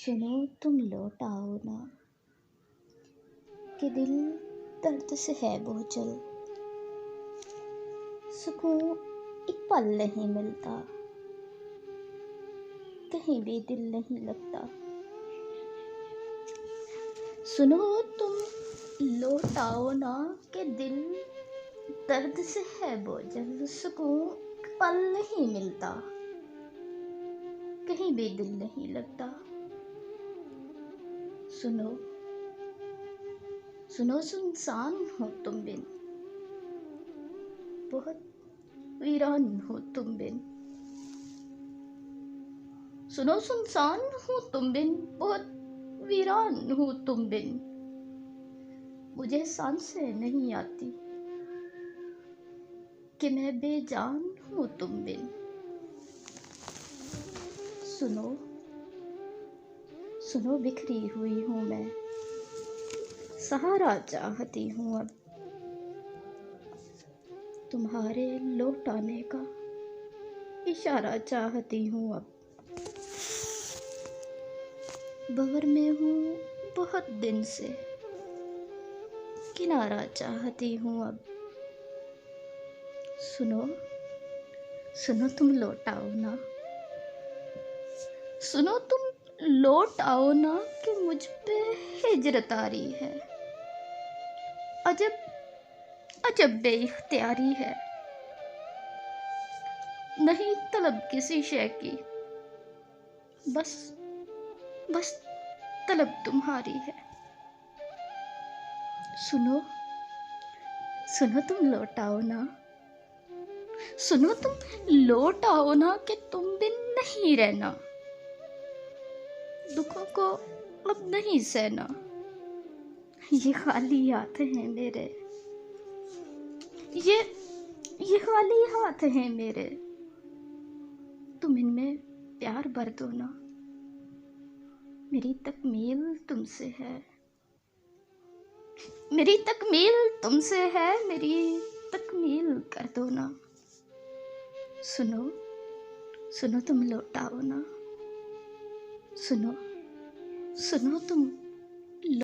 सुनो तुम लौट आओ ना कि दिल दर्द से है बोझल। सुकून एक पल नहीं मिलता, कहीं भी दिल नहीं लगता। सुनो तुम लौट आओ ना कि दिल दर्द से है बोझल। सुकून एक पल नहीं मिलता, कहीं भी दिल नहीं लगता। सुनो सुनो सुनसान हो तुम बिन, बहुत वीरान हो तुम बिन। सुनो सुनसान हो तुम बिन, बहुत वीरान हो तुम बिन। मुझे सांसें नहीं आती कि मैं बेजान हूँ तुम बिन। सुनो सुनो बिखरी हुई हूँ मैं, सहारा चाहती हूँ अब। तुम्हारे लौट आने का इशारा चाहती हूँ अब। भंवर में हूँ बहुत दिन से, किनारा चाहती हूँ अब। सुनो सुनो तुम लौट आओ ना, सुनो तुम लौट आओ ना कि मुझ पे हिजरत आ रही है। अजब अजब बेइख्तियारी है, नहीं तलब किसी शय की, बस बस तलब तुम्हारी है। सुनो सुनो तुम लौट आओ ना, सुनो तुम लौट आओ ना कि तुम बिन नहीं रहना। दुखों को अब नहीं सहना, ये खाली हाथ हैं मेरे, ये खाली हाथ हैं मेरे। तुम इनमें प्यार भर दो ना, मेरी तकमील तुमसे है, मेरी तकमील तुमसे है, मेरी तकमील कर दो ना। सुनो सुनो तुम लौट आओ ना, सुनो सुनो तुम